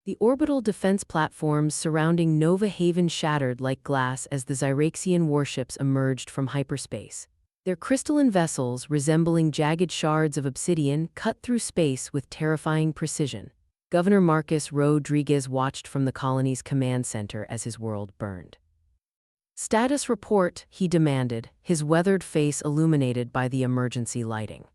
The orbital defense platforms surrounding Nova Haven shattered like glass as the Zyraxian warships emerged from hyperspace. Their crystalline vessels, resembling jagged shards of obsidian, cut through space with terrifying precision. Governor Marcus Rodriguez watched from the colony's command center as his world burned. "Status report," he demanded, his weathered face illuminated by the emergency lighting.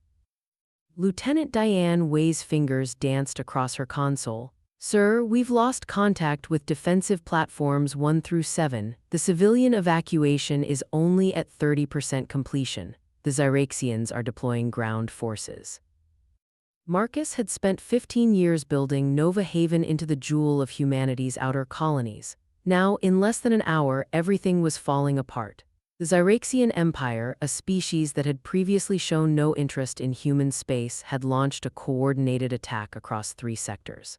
Lieutenant Diane Wei's fingers danced across her console. "Sir, we've lost contact with defensive platforms 1 through 7. The civilian evacuation is only at 30% completion. The Zyraxians are deploying ground forces." Marcus had spent 15 years building Nova Haven into the jewel of humanity's outer colonies. Now, in less than an hour, everything was falling apart. The Zyraxian Empire, a species that had previously shown no interest in human space, had launched a coordinated attack across 3 sectors.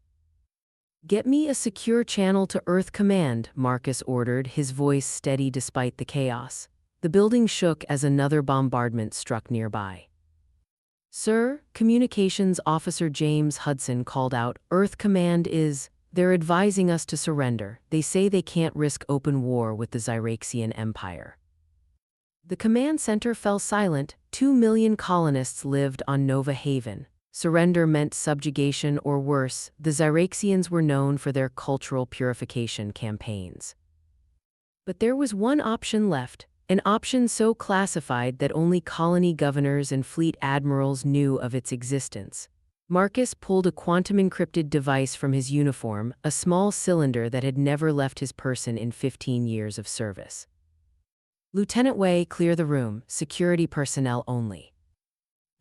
"Get me a secure channel to Earth Command," Marcus ordered, his voice steady despite the chaos. The building shook as another bombardment struck nearby. "Sir," Communications Officer James Hudson called out, "Earth Command is... They're advising us to surrender. They say they can't risk open war with the Zyraxian Empire." The command center fell silent. 2 million colonists lived on Nova Haven. Surrender meant subjugation or worse. The Zyraxians were known for their cultural purification campaigns. But there was one option left, an option so classified that only colony governors and fleet admirals knew of its existence. Marcus pulled a quantum-encrypted device from his uniform, a small cylinder that had never left his person in 15 years of service. "Lieutenant Wei, clear the room. Security personnel only."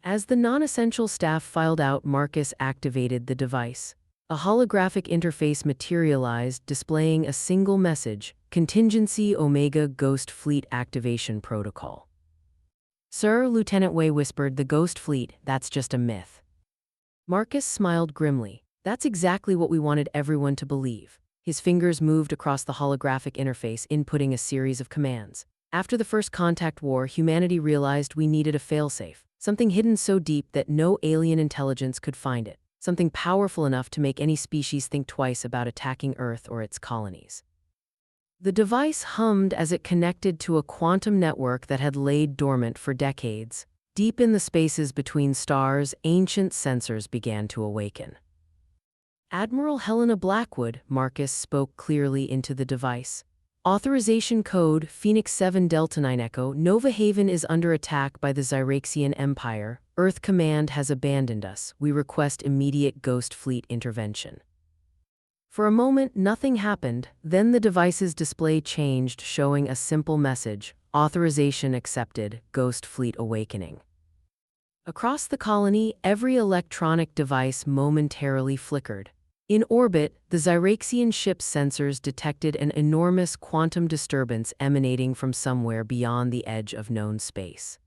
As the non-essential staff filed out, Marcus activated the device. A holographic interface materialized, displaying a single message: Contingency Omega Ghost Fleet Activation Protocol. "Sir," Lieutenant Wei whispered, "the Ghost Fleet, that's just a myth." Marcus smiled grimly. "That's exactly what we wanted everyone to believe." His fingers moved across the holographic interface, inputting a series of commands. "After the first contact war, humanity realized we needed a failsafe. Something hidden so deep that no alien intelligence could find it. Something powerful enough to make any species think twice about attacking Earth or its colonies." The device hummed as it connected to a quantum network that had laid dormant for decades. Deep in the spaces between stars, ancient sensors began to awaken. "Admiral Helena Blackwood," Marcus spoke clearly into the device. "Authorization code Phoenix 7 Delta 9 Echo. Nova Haven is under attack by the Zyraxian Empire. Earth Command has abandoned us. We request immediate Ghost Fleet intervention." For a moment, nothing happened. Then the device's display changed, showing a simple message: "Authorization accepted. Ghost Fleet awakening." Across the colony, every electronic device momentarily flickered. In orbit, the Zyraxian ship's sensors detected an enormous quantum disturbance emanating from somewhere beyond the edge of known space.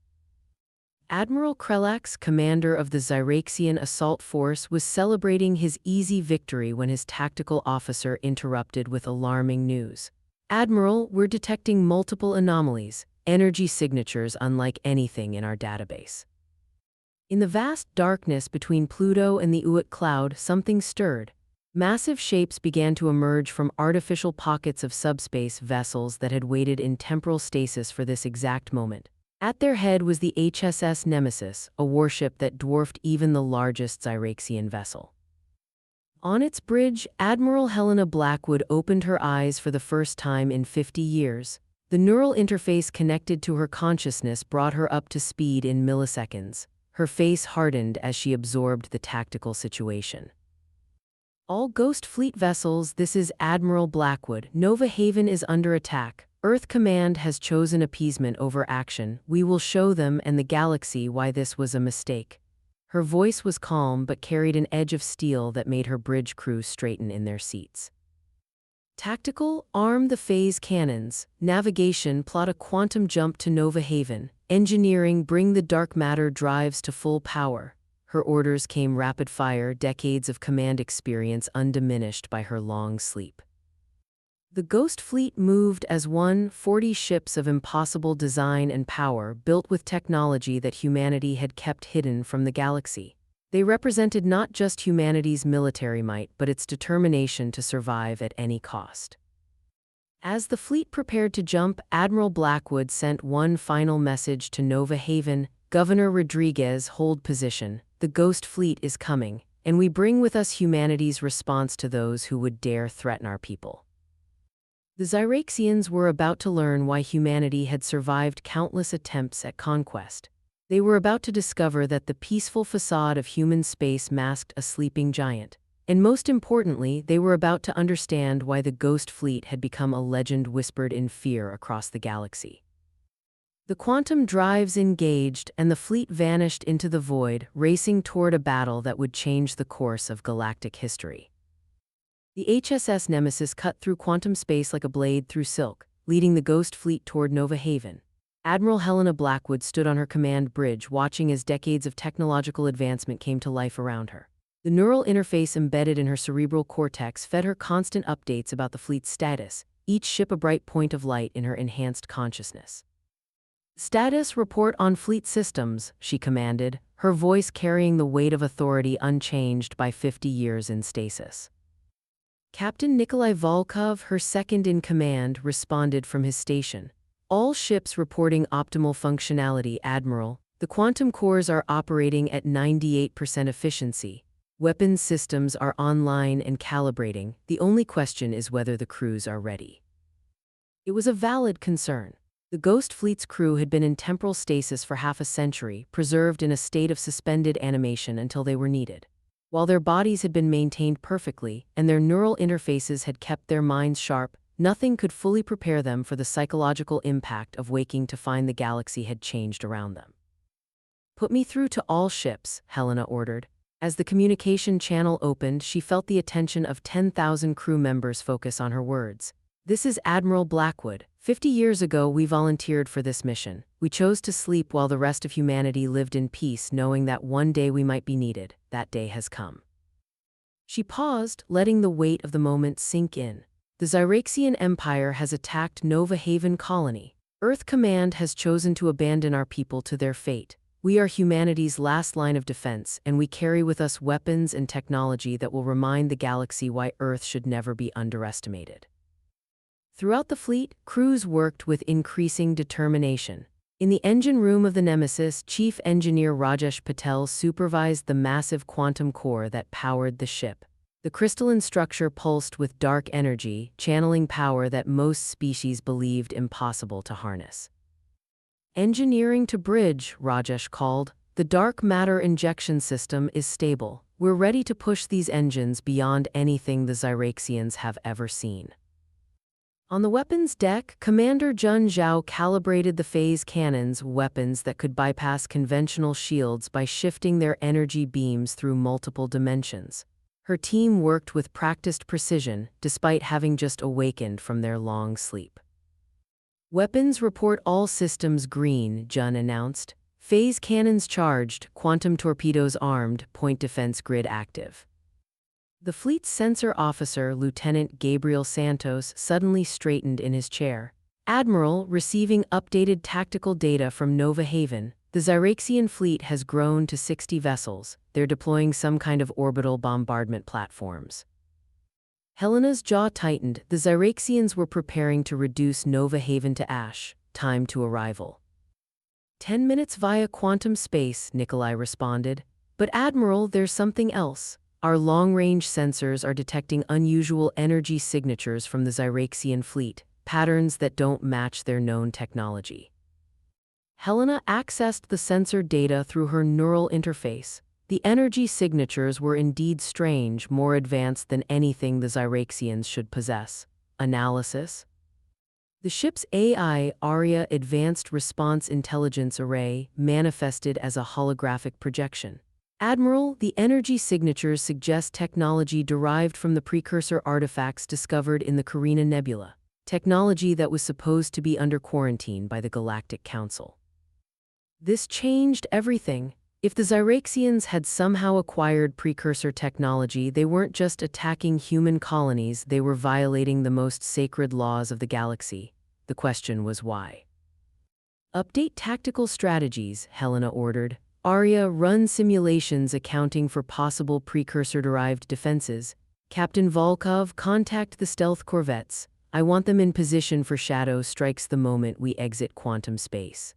Admiral Krelax, commander of the Zyraxian assault force, was celebrating his easy victory when his tactical officer interrupted with alarming news. "Admiral, we're detecting multiple anomalies, energy signatures unlike anything in our database." In the vast darkness between Pluto and the Oort cloud, something stirred. Massive shapes began to emerge from artificial pockets of subspace vessels that had waited in temporal stasis for this exact moment. At their head was the HSS Nemesis, a warship that dwarfed even the largest Zyraxian vessel. On its bridge, Admiral Helena Blackwood opened her eyes for the first time in 50 years. The neural interface connected to her consciousness brought her up to speed in milliseconds. Her face hardened as she absorbed the tactical situation. "All Ghost Fleet vessels, this is Admiral Blackwood. Nova Haven is under attack. Earth Command has chosen appeasement over action. We will show them and the galaxy why this was a mistake." Her voice was calm but carried an edge of steel that made her bridge crew straighten in their seats. "Tactical, arm the phase cannons. Navigation, plot a quantum jump to Nova Haven. Engineering, bring the dark matter drives to full power." Her orders came rapid fire, decades of command experience undiminished by her long sleep. The Ghost Fleet moved as one, 40 ships of impossible design and power, built with technology that humanity had kept hidden from the galaxy. They represented not just humanity's military might, but its determination to survive at any cost. As the fleet prepared to jump, Admiral Blackwood sent one final message to Nova Haven: Governor Rodriguez, hold position. The Ghost Fleet is coming, and we bring with us humanity's response to those who would dare threaten our people. The Zyraxians were about to learn why humanity had survived countless attempts at conquest. They were about to discover that the peaceful facade of human space masked a sleeping giant. And most importantly, they were about to understand why the Ghost Fleet had become a legend whispered in fear across the galaxy. The quantum drives engaged, and the fleet vanished into the void, racing toward a battle that would change the course of galactic history. The HSS Nemesis cut through quantum space like a blade through silk, leading the Ghost Fleet toward Nova Haven. Admiral Helena Blackwood stood on her command bridge, watching as decades of technological advancement came to life around her. The neural interface embedded in her cerebral cortex fed her constant updates about the fleet's status, each ship a bright point of light in her enhanced consciousness. "Status report on fleet systems," she commanded, her voice carrying the weight of authority unchanged by 50 years in stasis. Captain Nikolai Volkov, her second-in-command, responded from his station. "All ships reporting optimal functionality, Admiral. The quantum cores are operating at 98% efficiency. Weapons systems are online and calibrating. The only question is whether the crews are ready." It was a valid concern. The Ghost Fleet's crew had been in temporal stasis for half a century, preserved in a state of suspended animation until they were needed. While their bodies had been maintained perfectly, and their neural interfaces had kept their minds sharp, nothing could fully prepare them for the psychological impact of waking to find the galaxy had changed around them. "Put me through to all ships," Helena ordered. As the communication channel opened, she felt the attention of 10,000 crew members focus on her words. "This is Admiral Blackwood. 50 years ago, we volunteered for this mission. We chose to sleep while the rest of humanity lived in peace, knowing that one day we might be needed. That day has come." She paused, letting the weight of the moment sink in. "The Zyraxian Empire has attacked Nova Haven Colony. Earth Command has chosen to abandon our people to their fate. We are humanity's last line of defense, and we carry with us weapons and technology that will remind the galaxy why Earth should never be underestimated." Throughout the fleet, crews worked with increasing determination. In the engine room of the Nemesis, Chief Engineer Rajesh Patel supervised the massive quantum core that powered the ship. The crystalline structure pulsed with dark energy, channeling power that most species believed impossible to harness. "Engineering to bridge," Rajesh called. "The dark matter injection system is stable. We're ready to push these engines beyond anything the Zyraxians have ever seen." On the weapons deck, Commander Jun Zhao calibrated the phase cannons, weapons that could bypass conventional shields by shifting their energy beams through multiple dimensions. Her team worked with practiced precision, despite having just awakened from their long sleep. "Weapons report all systems green," Jun announced. "Phase cannons charged, quantum torpedoes armed, point defense grid active." The fleet's sensor officer, Lieutenant Gabriel Santos, suddenly straightened in his chair. "Admiral, receiving updated tactical data from Nova Haven. The Zyraxian fleet has grown to 60 vessels. They're deploying some kind of orbital bombardment platforms." Helena's jaw tightened. The Zyraxians were preparing to reduce Nova Haven to ash. Time to arrival. 10 minutes via quantum space," Nikolai responded. "But Admiral, there's something else. Our long-range sensors are detecting unusual energy signatures from the Zyraxian fleet, patterns that don't match their known technology." Helena accessed the sensor data through her neural interface. The energy signatures were indeed strange, more advanced than anything the Zyraxians should possess. Analysis? The ship's AI, ARIA Advanced Response Intelligence Array, manifested as a holographic projection. "Admiral, the energy signatures suggest technology derived from the precursor artifacts discovered in the Carina Nebula, technology that was supposed to be under quarantine by the Galactic Council." This changed everything. If the Zyraxians had somehow acquired precursor technology, they weren't just attacking human colonies, they were violating the most sacred laws of the galaxy. The question was why. "Update tactical strategies," Helena ordered. Arya, run simulations accounting for possible precursor-derived defenses. Captain Volkov, contact the stealth corvettes. I want them in position for Shadow strikes the moment we exit quantum space.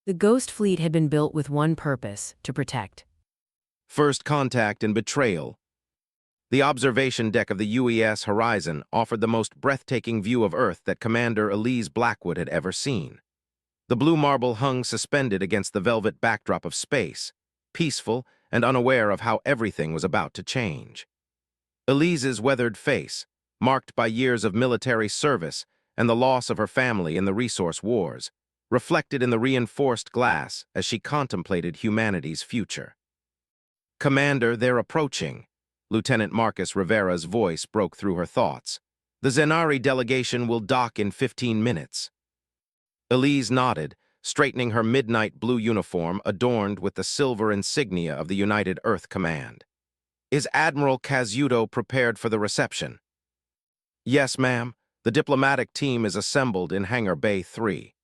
The Ghost Fleet had been built with one purpose, to protect. First contact and betrayal. The observation deck of the UES Horizon offered the most breathtaking view of Earth that Commander Elise Blackwood had ever seen. The blue marble hung suspended against the velvet backdrop of space, peaceful and unaware of how everything was about to change. Elise's weathered face, marked by years of military service and the loss of her family in the resource wars, reflected in the reinforced glass as she contemplated humanity's future. "Commander, they're approaching." Lieutenant Marcus Rivera's voice broke through her thoughts. "The Zenari delegation will dock in 15 minutes. Elise nodded, straightening her midnight blue uniform adorned with the silver insignia of the United Earth Command. "Is Admiral Kazuto prepared for the reception?" "Yes, ma'am. The diplomatic team is assembled in Hangar Bay 3.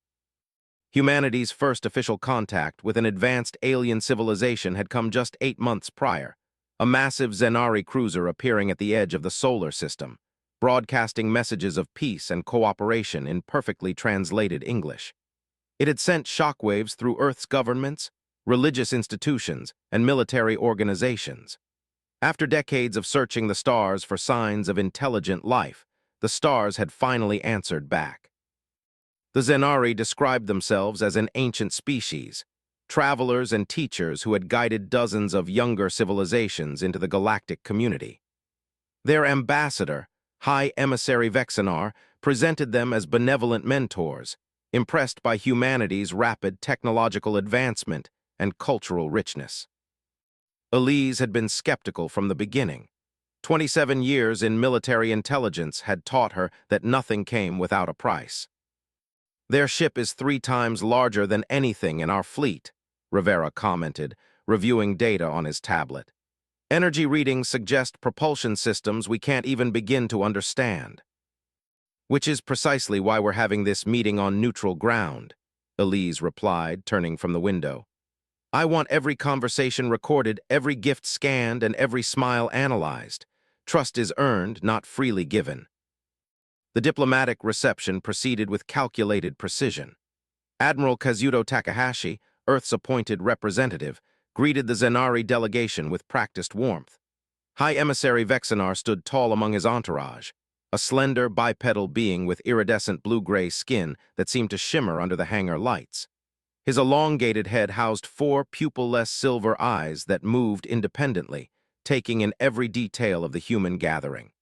Humanity's first official contact with an advanced alien civilization had come just 8 months prior, a massive Zenari cruiser appearing at the edge of the solar system, broadcasting messages of peace and cooperation in perfectly translated English. It had sent shockwaves through Earth's governments, religious institutions, and military organizations. After decades of searching the stars for signs of intelligent life, the stars had finally answered back. The Zenari described themselves as an ancient species, travelers and teachers who had guided dozens of younger civilizations into the galactic community. Their ambassador, High Emissary Vexenar, presented them as benevolent mentors, impressed by humanity's rapid technological advancement and cultural richness. Elise had been skeptical from the beginning. 27 years in military intelligence had taught her that nothing came without a price. "Their ship is 3 times larger than anything in our fleet," Rivera commented, reviewing data on his tablet. "Energy readings suggest propulsion systems we can't even begin to understand." "Which is precisely why we're having this meeting on neutral ground," Elise replied, turning from the window. "I want every conversation recorded, every gift scanned, and every smile analyzed. Trust is earned, not freely given." The diplomatic reception proceeded with calculated precision. Admiral Kazuto Takahashi, Earth's appointed representative, greeted the Zenari delegation with practiced warmth. High Emissary Vexenar stood tall among his entourage, a slender, bipedal being with iridescent blue-gray skin that seemed to shimmer under the hangar lights. His elongated head housed 4 pupil-less silver eyes that moved independently, taking in every detail of the human gathering.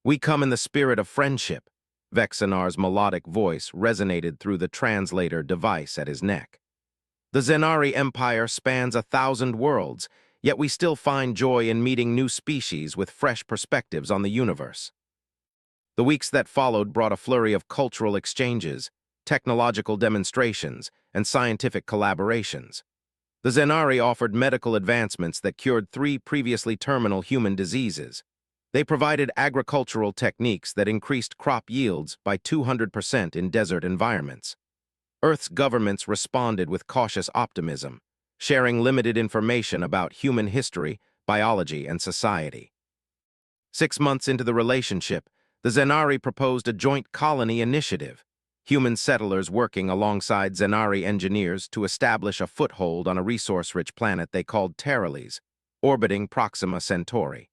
"We come in the spirit of friendship," Vexenar's melodic voice resonated through the translator device at his neck. "The Zenari Empire spans 1,000 worlds, yet we still find joy in meeting new species with fresh perspectives on the universe." The weeks that followed brought a flurry of cultural exchanges, technological demonstrations, and scientific collaborations. The Zenari offered medical advancements that cured 3 previously terminal human diseases. They provided agricultural techniques that increased crop yields by 200% in desert environments. Earth's governments responded with cautious optimism, sharing limited information about human history, biology, and society. 6 months into the relationship, the Zenari proposed a joint colony initiative, human settlers working alongside Zenari engineers to establish a foothold on a resource-rich planet they called Terrales, orbiting Proxima Centauri.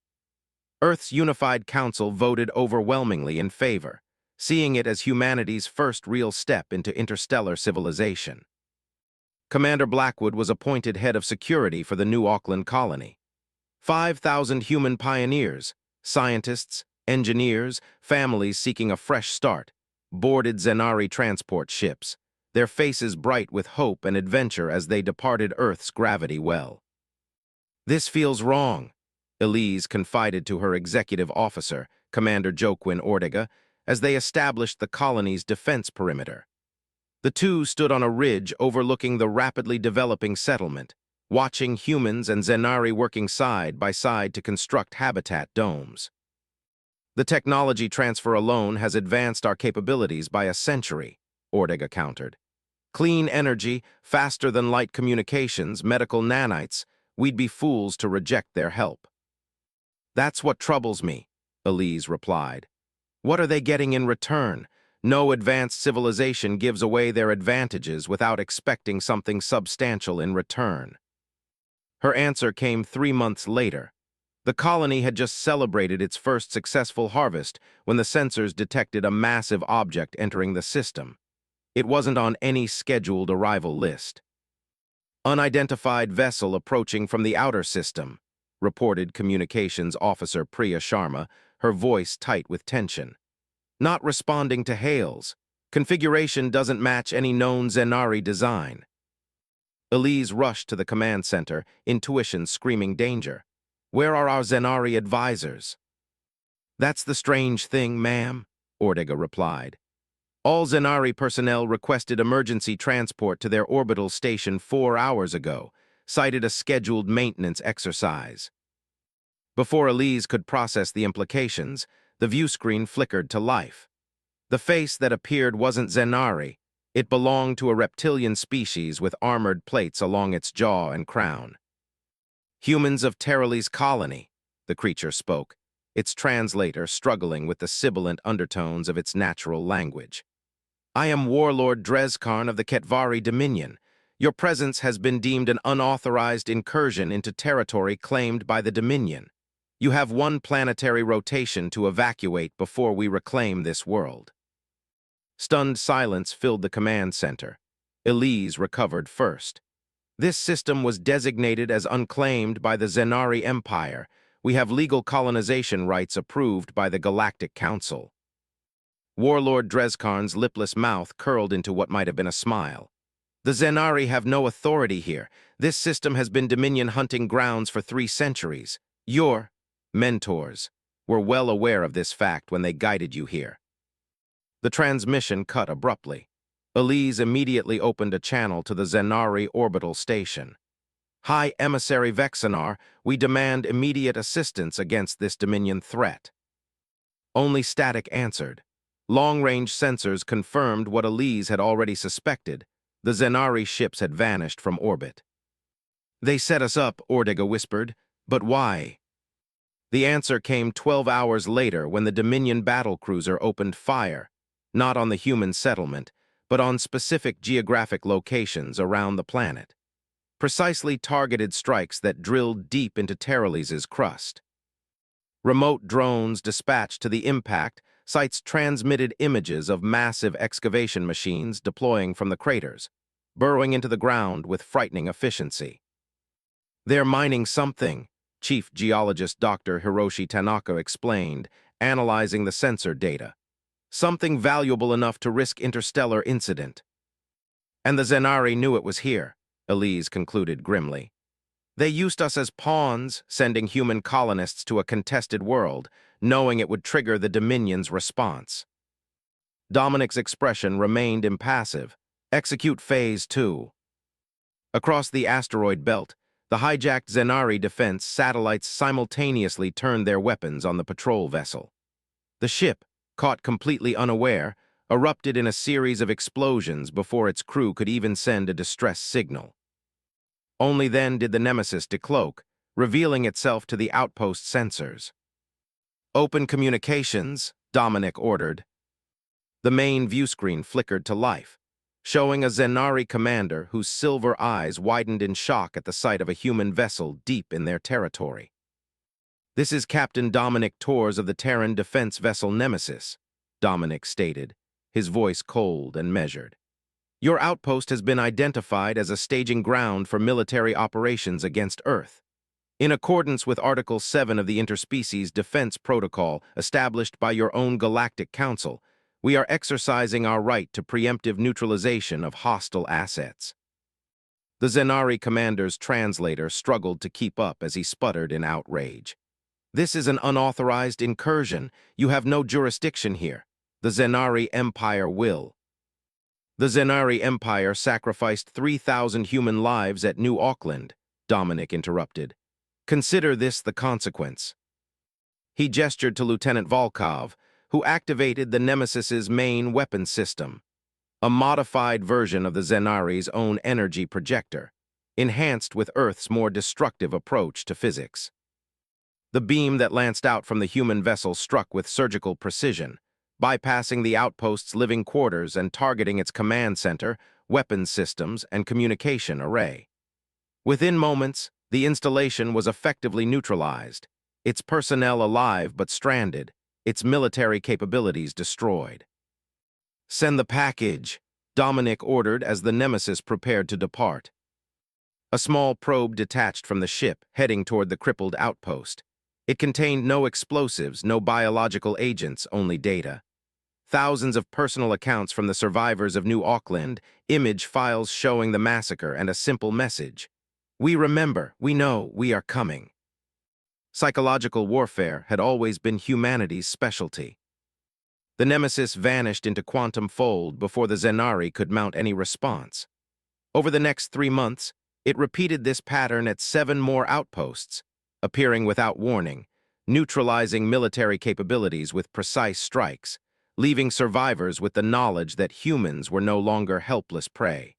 Earth's Unified Council voted overwhelmingly in favor, seeing it as humanity's first real step into interstellar civilization. Commander Blackwood was appointed head of security for the New Auckland colony. 5,000 human pioneers, scientists, engineers, families seeking a fresh start, boarded Zenari transport ships, their faces bright with hope and adventure as they departed Earth's gravity well. "This feels wrong," Elise confided to her executive officer, Commander Joaquin Ortega, as they established the colony's defense perimeter. The two stood on a ridge overlooking the rapidly developing settlement, watching humans and Zenari working side by side to construct habitat domes. "The technology transfer alone has advanced our capabilities by a century," Ortega countered. Clean energy, faster than light communications, medical nanites, we'd be fools to reject their help. That's what troubles me, Elise replied. What are they getting in return? No advanced civilization gives away their advantages without expecting something substantial in return. Her answer came 3 months later. The colony had just celebrated its first successful harvest when the sensors detected a massive object entering the system. It wasn't on any scheduled arrival list. Unidentified vessel approaching from the outer system, reported Communications Officer Priya Sharma, her voice tight with tension. Not responding to hails. Configuration doesn't match any known Zenari design. Elise rushed to the command center, intuition screaming danger. Where are our Zenari advisors? That's the strange thing, ma'am, Ortega replied. All Zenari personnel requested emergency transport to their orbital station 4 hours ago, cited a scheduled maintenance exercise. Before Elise could process the implications, the view screen flickered to life. The face that appeared wasn't Zenari. It belonged to a reptilian species with armored plates along its jaw and crown. Humans of Terrali's colony, the creature spoke, its translator struggling with the sibilant undertones of its natural language. I am Warlord Drezkarn of the Ketvari Dominion. Your presence has been deemed an unauthorized incursion into territory claimed by the Dominion. You have one planetary rotation to evacuate before we reclaim this world. Stunned silence filled the command center. Elise recovered first. This system was designated as unclaimed by the Zenari Empire. We have legal colonization rights approved by the Galactic Council. Warlord Drezkarn's lipless mouth curled into what might have been a smile. The Zenari have no authority here. This system has been Dominion hunting grounds for 3 centuries. Your mentors were well aware of this fact when they guided you here. The transmission cut abruptly. Elise immediately opened a channel to the Zenari orbital station. High Emissary Vexanar, we demand immediate assistance against this Dominion threat. Only static answered. Long-range sensors confirmed what Elise had already suspected. The Zenari ships had vanished from orbit. They set us up, Ortega whispered. But why? The answer came 12 hours later when the Dominion battlecruiser opened fire, not on the human settlement, but on specific geographic locations around the planet. Precisely targeted strikes that drilled deep into Terrali's crust. Remote drones dispatched to the impact sites transmitted images of massive excavation machines deploying from the craters, burrowing into the ground with frightening efficiency. They're mining something, Chief Geologist Dr. Hiroshi Tanaka explained, analyzing the sensor data. Something valuable enough to risk interstellar incident. And the Zenari knew it was here, Elise concluded grimly. They used us as pawns, sending human colonists to a contested world, knowing it would trigger the Dominion's response. Dominic's expression remained impassive. Execute Phase 2. Across the asteroid belt, the hijacked Zenari defense satellites simultaneously turned their weapons on the patrol vessel. The ship, caught completely unaware, erupted in a series of explosions before its crew could even send a distress signal. Only then did the Nemesis decloak, revealing itself to the outpost sensors. Open communications, Dominic ordered. The main viewscreen flickered to life, showing a Zenari commander whose silver eyes widened in shock at the sight of a human vessel deep in their territory. This is Captain Dominic Torres of the Terran defense vessel Nemesis, Dominic stated, his voice cold and measured. Your outpost has been identified as a staging ground for military operations against Earth. In accordance with Article 7 of the Interspecies Defense Protocol established by your own Galactic Council, we are exercising our right to preemptive neutralization of hostile assets. The Zenari commander's translator struggled to keep up as he sputtered in outrage. This is an unauthorized incursion. You have no jurisdiction here. The Zenari Empire will. The Zenari Empire sacrificed 3,000 human lives at New Auckland, Dominic interrupted. Consider this the consequence. He gestured to Lieutenant Volkov, who activated the Nemesis's main weapon system. a modified version of the Zenari's own energy projector, enhanced with Earth's more destructive approach to physics. The beam that lanced out from the human vessel struck with surgical precision, bypassing the outpost's living quarters and targeting its command center, weapons systems, and communication array. Within moments, the installation was effectively neutralized, its personnel alive but stranded, its military capabilities destroyed. "Send the package," Dominic ordered as the Nemesis prepared to depart. A small probe detached from the ship, heading toward the crippled outpost. It contained no explosives, no biological agents, only data. Thousands of personal accounts from the survivors of New Auckland, image files showing the massacre, and a simple message: "We remember, we know, we are coming." Psychological warfare had always been humanity's specialty. The Nemesis vanished into quantum fold before the Zenari could mount any response. Over the next 3 months, it repeated this pattern at 7 more outposts, appearing without warning, neutralizing military capabilities with precise strikes, leaving survivors with the knowledge that humans were no longer helpless prey.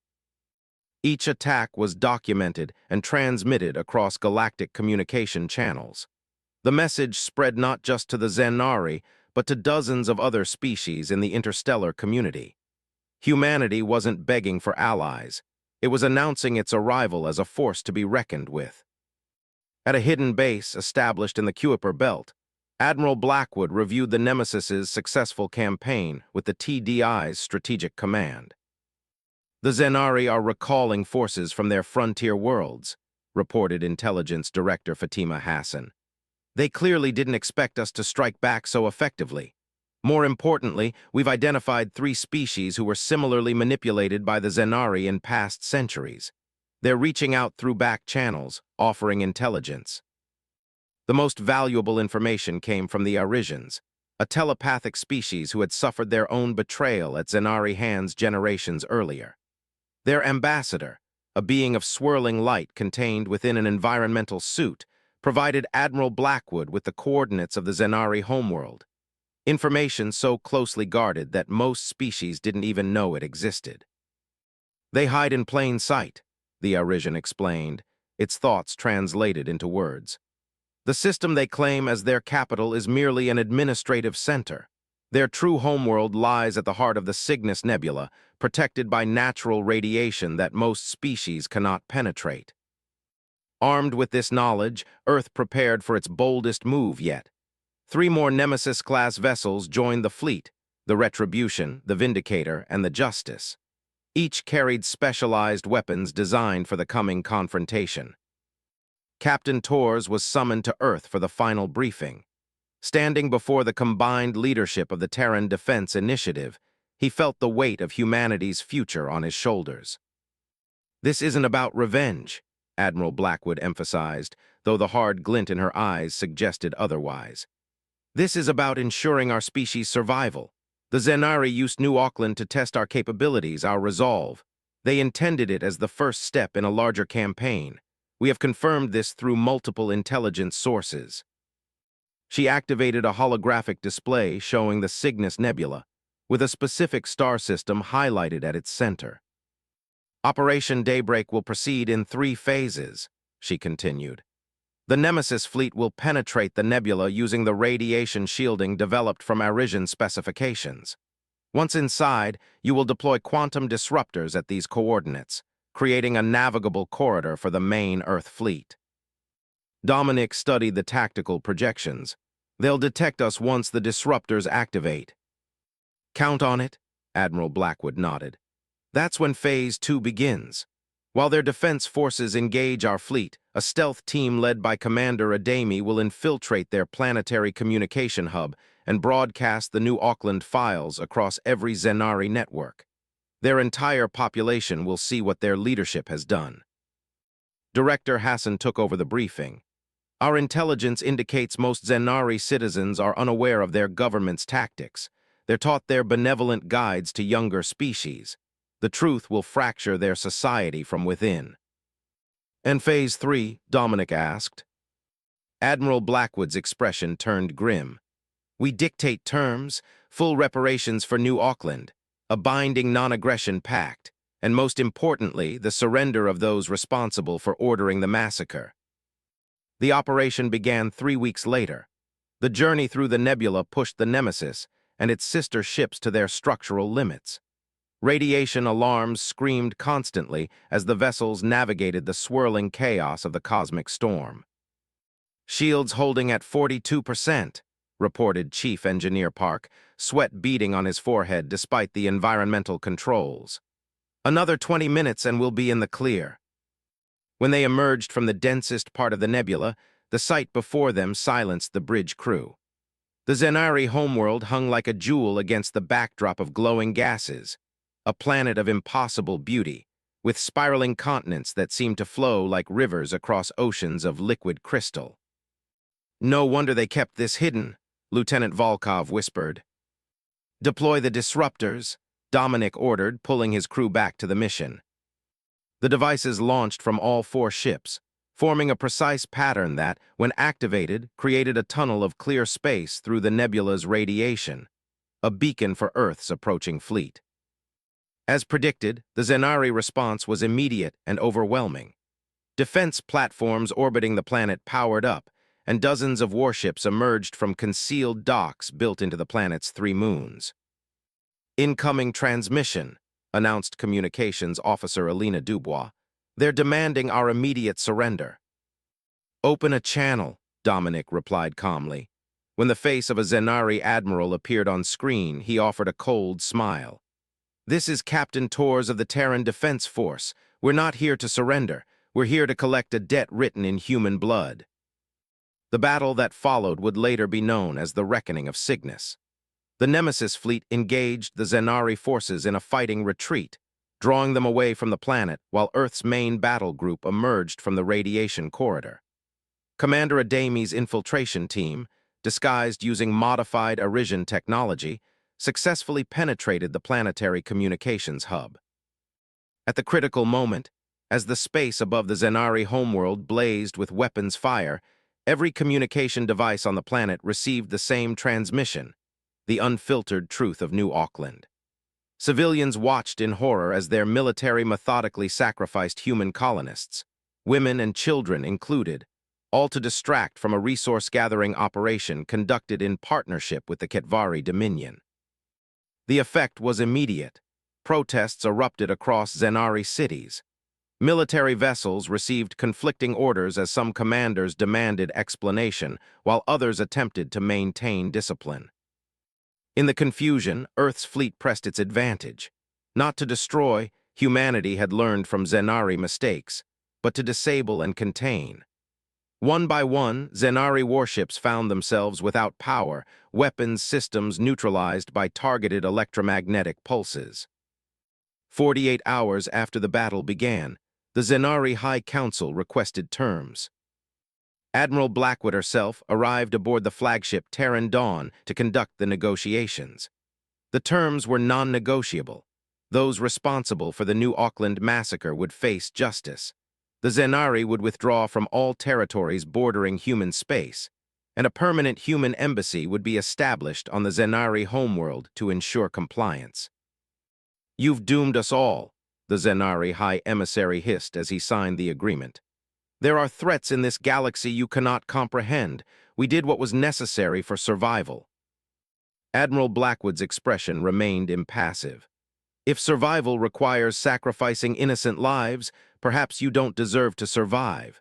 Each attack was documented and transmitted across galactic communication channels. The message spread not just to the Zenari, but to dozens of other species in the interstellar community. Humanity wasn't begging for allies. It was announcing its arrival as a force to be reckoned with. At a hidden base established in the Kuiper Belt, Admiral Blackwood reviewed the Nemesis's successful campaign with the TDI's strategic command. "The Zenari are recalling forces from their frontier worlds," reported Intelligence Director Fatima Hassan. "They clearly didn't expect us to strike back so effectively. More importantly, we've identified 3 species who were similarly manipulated by the Zenari in past centuries. They're reaching out through back channels, offering intelligence." The most valuable information came from the Arisians, a telepathic species who had suffered their own betrayal at Zenari hands generations earlier. Their ambassador, a being of swirling light contained within an environmental suit, provided Admiral Blackwood with the coordinates of the Zenari homeworld, information so closely guarded that most species didn't even know it existed. "They hide in plain sight," the Arisian explained, its thoughts translated into words. "The system they claim as their capital is merely an administrative center. Their true homeworld lies at the heart of the Cygnus Nebula, protected by natural radiation that most species cannot penetrate." Armed with this knowledge, Earth prepared for its boldest move yet. 3 more Nemesis-class vessels joined the fleet: the Retribution, the Vindicator, and the Justice. Each carried specialized weapons designed for the coming confrontation. Captain Torres was summoned to Earth for the final briefing. Standing before the combined leadership of the Terran Defense Initiative, he felt the weight of humanity's future on his shoulders. "This isn't about revenge," Admiral Blackwood emphasized, though the hard glint in her eyes suggested otherwise. "This is about ensuring our species' survival. The Zenari used New Auckland to test our capabilities, our resolve. They intended it as the first step in a larger campaign. We have confirmed this through multiple intelligence sources." She activated a holographic display showing the Cygnus Nebula, with a specific star system highlighted at its center. "Operation Daybreak will proceed in 3 phases," she continued. "The Nemesis fleet will penetrate the nebula using the radiation shielding developed from Arisian specifications. Once inside, you will deploy quantum disruptors at these coordinates, creating a navigable corridor for the main Earth fleet." Dominic studied the tactical projections. "They'll detect us once the disruptors activate." "Count on it," Admiral Blackwood nodded. "That's when Phase 2 begins. While their defense forces engage our fleet, a stealth team led by Commander Adami will infiltrate their planetary communication hub and broadcast the New Auckland files across every Zenari network. Their entire population will see what their leadership has done." Director Hassan took over the briefing. "Our intelligence indicates most Zenari citizens are unaware of their government's tactics. They're taught their benevolent guides to younger species. The truth will fracture their society from within." "And Phase 3, Dominic asked. Admiral Blackwood's expression turned grim. "We dictate terms, full reparations for New Auckland, a binding non-aggression pact, and most importantly, the surrender of those responsible for ordering the massacre. The operation began 3 weeks later. The journey through the nebula pushed the Nemesis and its sister ships to their structural limits. Radiation alarms screamed constantly as the vessels navigated the swirling chaos of the cosmic storm. "Shields holding at 42%, reported Chief Engineer Park, sweat beading on his forehead despite the environmental controls. "Another 20 minutes and we'll be in the clear." When they emerged from the densest part of the nebula, the sight before them silenced the bridge crew. The Zenari homeworld hung like a jewel against the backdrop of glowing gases, a planet of impossible beauty, with spiraling continents that seemed to flow like rivers across oceans of liquid crystal. "No wonder they kept this hidden," Lieutenant Volkov whispered. "Deploy the disruptors," Dominic ordered, pulling his crew back to the mission. The devices launched from all 4 ships, forming a precise pattern that, when activated, created a tunnel of clear space through the nebula's radiation, a beacon for Earth's approaching fleet. As predicted, the Zenari response was immediate and overwhelming. Defense platforms orbiting the planet powered up, and dozens of warships emerged from concealed docks built into the planet's 3 moons. "Incoming transmission," announced Communications Officer Alina Dubois. "They're demanding our immediate surrender." "Open a channel," Dominic replied calmly. When the face of a Zenari admiral appeared on screen, he offered a cold smile. "This is Captain Torres of the Terran Defense Force. We're not here to surrender. We're here to collect a debt written in human blood." The battle that followed would later be known as the Reckoning of Cygnus. The Nemesis fleet engaged the Zenari forces in a fighting retreat, drawing them away from the planet while Earth's main battle group emerged from the radiation corridor. Commander Adami's infiltration team, disguised using modified Arisian technology, successfully penetrated the planetary communications hub. At the critical moment, as the space above the Zenari homeworld blazed with weapons fire, every communication device on the planet received the same transmission: the unfiltered truth of New Auckland. Civilians watched in horror as their military methodically sacrificed human colonists, women and children included, all to distract from a resource-gathering operation conducted in partnership with the Ketvari Dominion. The effect was immediate. Protests erupted across Zenari cities. Military vessels received conflicting orders as some commanders demanded explanation, while others attempted to maintain discipline. In the confusion, Earth's fleet pressed its advantage. Not to destroy, humanity had learned from Zenari mistakes, but to disable and contain. One by one, Zenari warships found themselves without power, weapons systems neutralized by targeted electromagnetic pulses. 48 hours after the battle began, the Zenari High Council requested terms. Admiral Blackwood herself arrived aboard the flagship Terran Dawn to conduct the negotiations. The terms were non-negotiable. Those responsible for the New Auckland massacre would face justice. The Zenari would withdraw from all territories bordering human space, and a permanent human embassy would be established on the Zenari homeworld to ensure compliance. "You've doomed us all," the Zenari High Emissary hissed as he signed the agreement. "There are threats in this galaxy you cannot comprehend. We did what was necessary for survival." Admiral Blackwood's expression remained impassive. "If survival requires sacrificing innocent lives, perhaps you don't deserve to survive.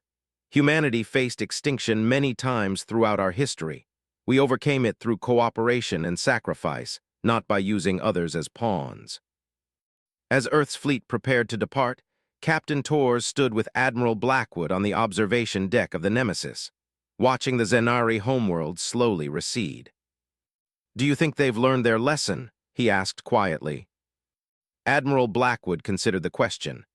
Humanity faced extinction many times throughout our history. We overcame it through cooperation and sacrifice, not by using others as pawns." As Earth's fleet prepared to depart, Captain Torres stood with Admiral Blackwood on the observation deck of the Nemesis, watching the Zenari homeworld slowly recede. "Do you think they've learned their lesson?" he asked quietly. Admiral Blackwood considered the question.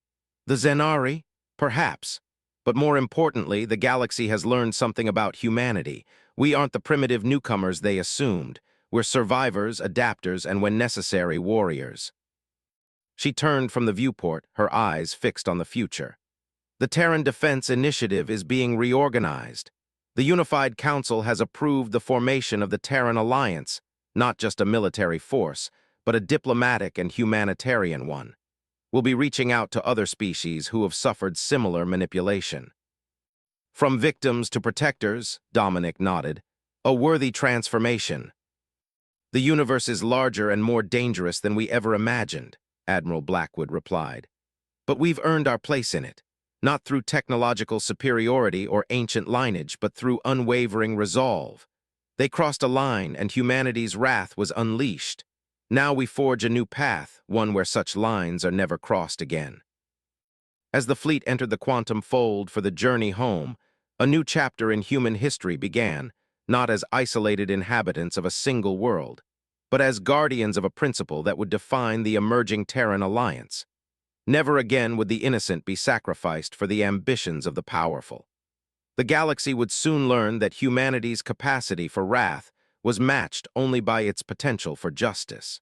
"The Zenari? Perhaps. But more importantly, the galaxy has learned something about humanity. We aren't the primitive newcomers they assumed. We're survivors, adapters, and when necessary, warriors." She turned from the viewport, her eyes fixed on the future. "The Terran Defense Initiative is being reorganized. The Unified Council has approved the formation of the Terran Alliance, not just a military force, but a diplomatic and humanitarian one. We'll be reaching out to other species who have suffered similar manipulation. From victims to protectors, Dominic nodded, a worthy transformation. The universe is larger and more dangerous than we ever imagined, Admiral Blackwood replied. But we've earned our place in it, not through technological superiority or ancient lineage, but through unwavering resolve. They crossed a line, and humanity's wrath was unleashed. Now we forge a new path, one where such lines are never crossed again. As the fleet entered the quantum fold for the journey home, a new chapter in human history began, not as isolated inhabitants of a single world, but as guardians of a principle that would define the emerging Terran alliance. Never again would the innocent be sacrificed for the ambitions of the powerful. The galaxy would soon learn that humanity's capacity for wrath was matched only by its potential for justice.